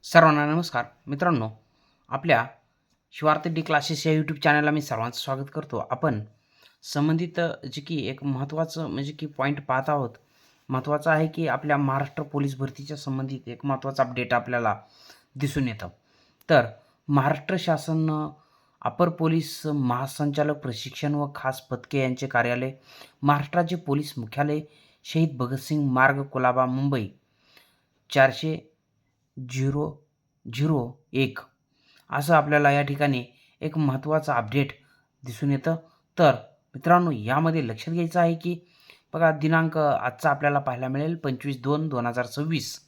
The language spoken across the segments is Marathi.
सर्वांना नमस्कार मित्रांनो. आपल्या शिवार्थ डी क्लासेस या यूट्यूब चॅनलला मी सर्वांचं स्वागत करतो. आपण संबंधित जे की एक महत्त्वाचं म्हणजे की पॉईंट पाहत आहोत. महत्त्वाचं आहे की आपल्या महाराष्ट्र पोलीस भरतीच्या संबंधित एक महत्त्वाचं अपडेट आपल्याला दिसून येतं. तर महाराष्ट्र शासन अपर पोलीस महासंचालक प्रशिक्षण व खास पथके यांचे कार्यालय, महाराष्ट्र राज्य पोलीस मुख्यालय, शहीद भगतसिंग मार्ग, कुलाबा, मुंबई 40001 असं आपल्याला या ठिकाणी एक महत्त्वाचं अपडेट दिसून येतं. तर मित्रांनो, यामध्ये लक्षात घ्यायचं आहे की बघा, दिनांक आजचा आपल्याला पाहायला मिळेल 25/2/2026.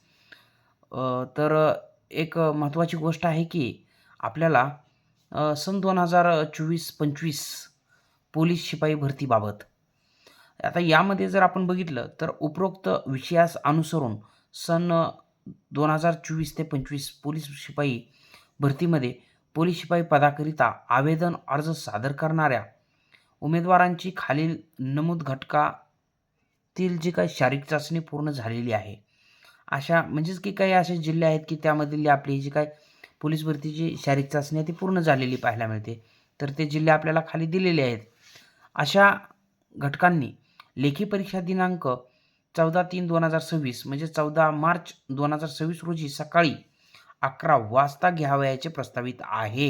तर एक महत्त्वाची गोष्ट आहे की आपल्याला सन 2024-25 पोलीस शिपाई भरतीबाबत आता यामध्ये जर आपण बघितलं तर उपरोक्त विषयास अनुसरून सन 2024 ते 25 पोलीस शिपाई भरतीमध्ये पोलीस शिपाई पदाकरिता आवेदन अर्ज सादर करणाऱ्या उमेदवारांची खालील नमूद घटकातील जी काही शारीरिक चाचणी पूर्ण झालेली आहे. अशा म्हणजेच की काही असे जिल्हे आहेत की त्यामधली आपली जी काही पोलीस भरतीची शारीरिक चाचणी आहे ती पूर्ण झालेली पाहायला मिळते. तर ते जिल्हे आपल्याला खाली दिलेले आहेत. अशा घटकांनी लेखी परीक्षा दिनांक 14/3/2026 म्हणजे 14 मार्च 2026 रोजी सकाळी 11 वाजता घ्यावयाचे प्रस्तावित आहे.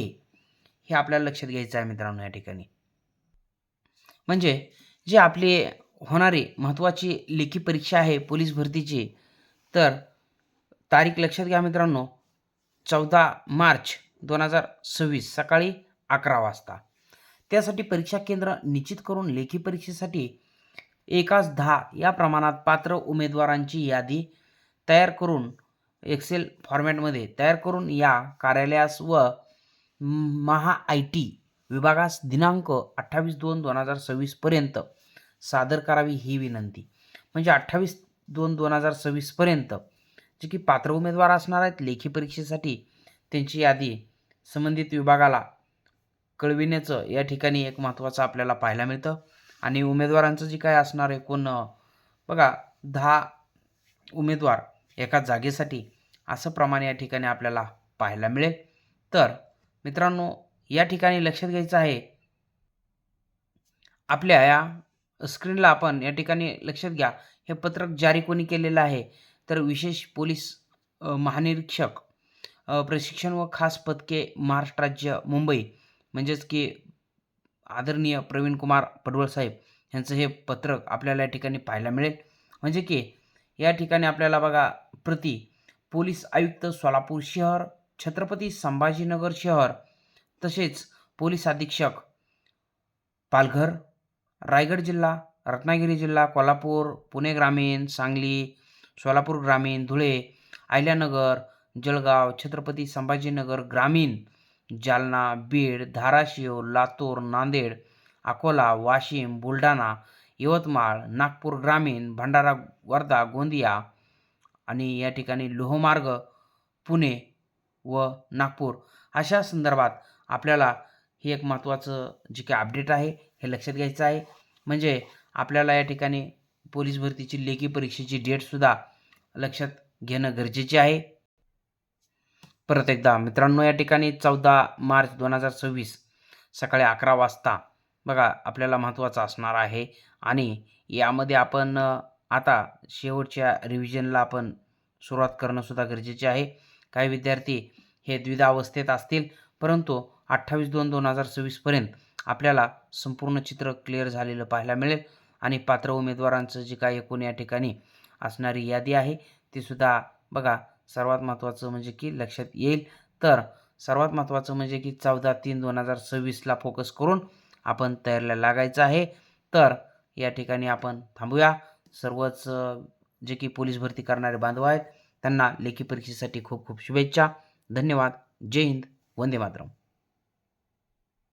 हे आपल्याला लक्षात घ्यायचं आहे मित्रांनो या ठिकाणी. म्हणजे जे आपली होणारी महत्त्वाची लेखी परीक्षा आहे पोलीस भरतीची, तर तारीख लक्षात घ्या मित्रांनो, 14 मार्च 2026 सकाळी 11 वाजता. त्यासाठी परीक्षा केंद्र निश्चित करून लेखी परीक्षेसाठी 1:10 या प्रमाणात पात्र उमेदवारांची यादी तयार करून एक्सेल फॉर्मॅटमध्ये तयार करून या कार्यालयास व महा-आय-टी विभागास दिनांक 28/2/2026 पर्यंत सादर करावी ही विनंती. म्हणजे 28/2/2026 पर्यंत जे की पात्र उमेदवार असणार आहेत लेखी परीक्षेसाठी त्यांची यादी संबंधित विभागाला कळविण्याचं या ठिकाणी एक महत्त्वाचं आपल्याला पाहायला मिळतं. आणि उमेदवारांचं जे काय असणार आहे एकूण बघा 10 उमेदवार एका जागेसाठी असं प्रमाणे या ठिकाणी आपल्याला पाहायला मिळेल. तर मित्रांनो, या ठिकाणी लक्षात घ्यायचं आहे, आपल्या या स्क्रीनला आपण या ठिकाणी लक्षात घ्या, हे पत्रक जारी कोणी केलेलं आहे तर विशेष पोलीस महानिरीक्षक प्रशिक्षण व खास पथके महाराष्ट्र राज्य मुंबई म्हणजेच की आदरणीय प्रवीण कुमार पडवळ साहेब यांचं हे पत्रक आपल्याला या ठिकाणी पाहायला मिळेल. म्हणजे की या ठिकाणी आपल्याला बघा, प्रति पोलीस आयुक्त सोलापूर शहर, छत्रपती संभाजीनगर शहर, तसेच पोलीस अधीक्षक पालघर, रायगड जिल्हा, रत्नागिरी जिल्हा, कोल्हापूर, पुणे ग्रामीण, सांगली, सोलापूर ग्रामीण, धुळे, अहिल्यानगर, जळगाव, छत्रपती संभाजीनगर ग्रामीण, जालना, बीड, धाराशिव, लातूर, नांदेड, अकोला, वाशिम, बुलढाणा, यवतमाळ, नागपूर ग्रामीण, भंडारा, वर्धा, गोंदिया आणि या ठिकाणी लोहमार्ग, पुणे व नागपूर अशा संदर्भात आपल्याला हे एक महत्त्वाचं जे काही अपडेट आहे हे लक्षात घ्यायचं आहे. म्हणजे आपल्याला या ठिकाणी पोलीस भरतीची लेखी परीक्षेची डेटसुद्धा लक्षात घेणं गरजेचे आहे. परत एकदा मित्रांनो, या ठिकाणी 14 मार्च 2026 सकाळी 11 वाजता बघा आपल्याला महत्त्वाचं असणार आहे. आणि यामध्ये आपण आता शेवटच्या रिव्हिजनला आपण सुरुवात करणं सुद्धा गरजेचे आहे. काही विद्यार्थी हे द्विधावस्थेत असतील, परंतु 28/2/2026 पर्यंत आपल्याला संपूर्ण चित्र क्लिअर झालेलं पाहायला मिळेल. आणि पात्र उमेदवारांचं जे काही एकूण या ठिकाणी असणारी यादी आहे ती सुद्धा बघा, सर्वात महत्त्वाचं म्हणजे की लक्षात येईल. तर सर्वात महत्त्वाचं म्हणजे की 14/3/2026ला फोकस करून आपण तयारीला लागायचं आहे. तर या ठिकाणी आपण थांबूया. सर्वच जे की पोलीस भरती करणारे बांधव आहेत त्यांना लेखी परीक्षेसाठी खूप खूप शुभेच्छा. धन्यवाद. जय हिंद. वंदे मातरम.